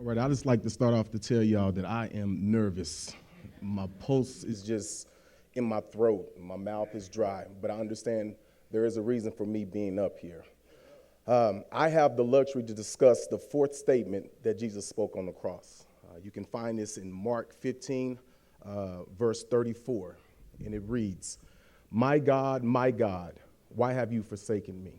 All right, I just like to start off to tell y'all that I am nervous. My pulse is just in my throat. My mouth is dry, but I understand there is a reason for me being up here. I have the luxury to discuss the fourth statement that Jesus spoke on the cross. You can find this in Mark 15, verse 34, and it reads, my God, why have you forsaken me?"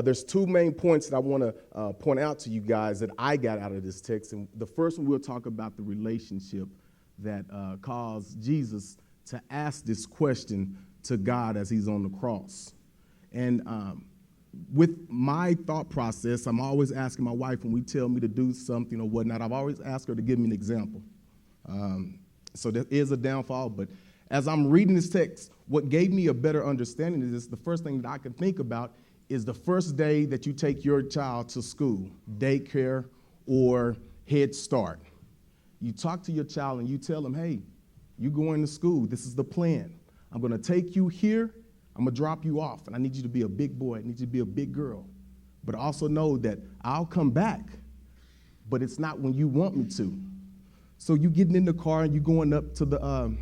There's two main points that I want to point out to you guys that I got out of this text. And the first one, we'll talk about the relationship that caused Jesus to ask this question to God as he's on the cross. And with my thought process, I'm always asking my wife when we tell me to do something or whatnot, I've always asked her to give me an example. So there is a downfall, but as I'm reading this text, what gave me a better understanding of this, the first thing that I can think about is the first day that you take your child to school, daycare or Head Start. You talk to your child and you tell them, hey, you going to school. This is the plan. I'm going to take you here. I'm going to drop you off. And I need you to be a big boy. I need you to be a big girl. But also know that I'll come back, but it's not when you want me to. So you getting in the car and you going up to the,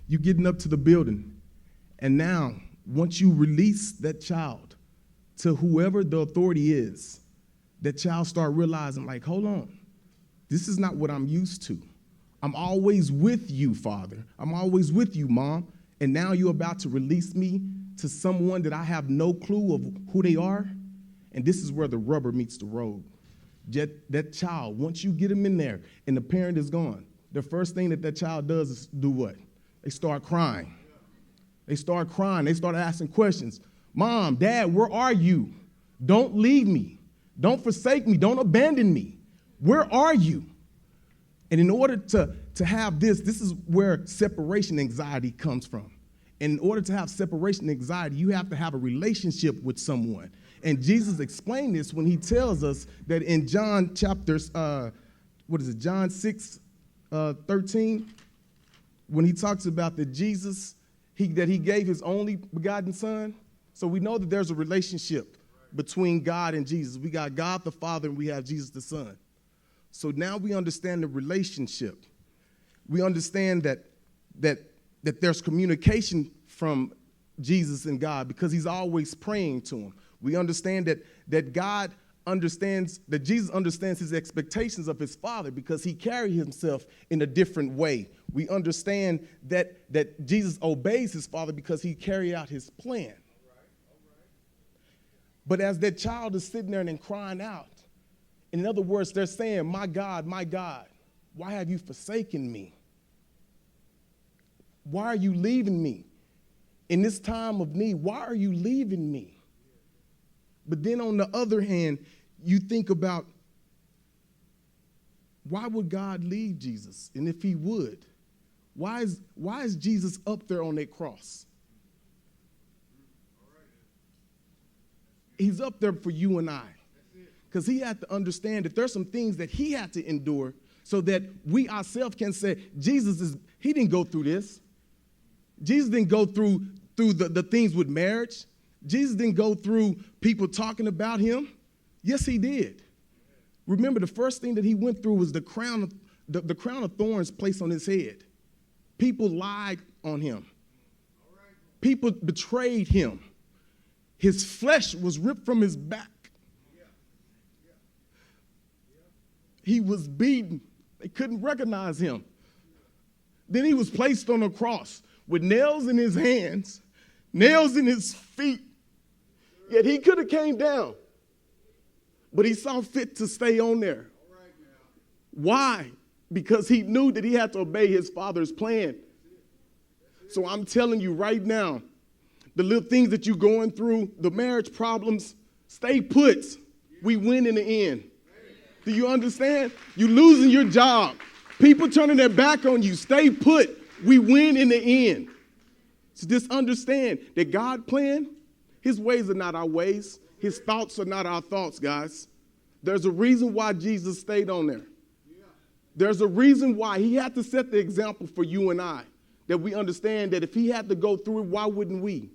you getting up to the building. And now, once you release that child to whoever the authority is, that child start realizing, like, hold on, this is not what I'm used to. I'm always with you, Father. I'm always with you, Mom. And now you're about to release me to someone that I have no clue of who they are. And this is where the rubber meets the road. That child, once you get him in there and the parent is gone, the first thing that child does is do what? They start crying. They start crying. They start asking questions. Mom, Dad, where are you? Don't leave me. Don't forsake me. Don't abandon me. Where are you? And in order to have this is where separation anxiety comes from. And in order to have separation anxiety, you have to have a relationship with someone. And Jesus explained this when he tells us that in John chapters, John 6, 13, when he talks about that Jesus, that he gave his only begotten son. So we know that there's a relationship between God and Jesus. We got God the Father and we have Jesus the Son. So now we understand the relationship. We understand that there's communication from Jesus and God because he's always praying to him. We understand that God understands, that Jesus understands his expectations of his Father because he carries himself in a different way. We understand that Jesus obeys his Father because he carried out his plan. All right. But as that child is sitting there and crying out, in other words, they're saying, my God, why have you forsaken me? Why are you leaving me? In this time of need, why are you leaving me? But then on the other hand, you think about, why would God leave Jesus? And if he would, why is Jesus up there on that cross? He's up there for you and I. Because he had to understand that there's some things that he had to endure so that we ourselves can say, he didn't go through this. Jesus didn't go through the things with marriage. Jesus didn't go through people talking about him. Yes, he did. Remember, the first thing that he went through was the crown of thorns placed on his head. People lied on him. People betrayed him. His flesh was ripped from his back. He was beaten. They couldn't recognize him. Then he was placed on a cross with nails in his hands, nails in his feet. Yet he could have came down, but he saw fit to stay on there. Why? Because he knew that he had to obey his Father's plan. So I'm telling you right now, the little things that you're going through, the marriage problems, stay put. We win in the end. Do you understand? You losing your job. People turning their back on you. Stay put. We win in the end. So just understand that God's plan, his ways are not our ways. His thoughts are not our thoughts, guys. There's a reason why Jesus stayed on there. There's a reason why he had to set the example for you and I, that we understand that if he had to go through it, why wouldn't we?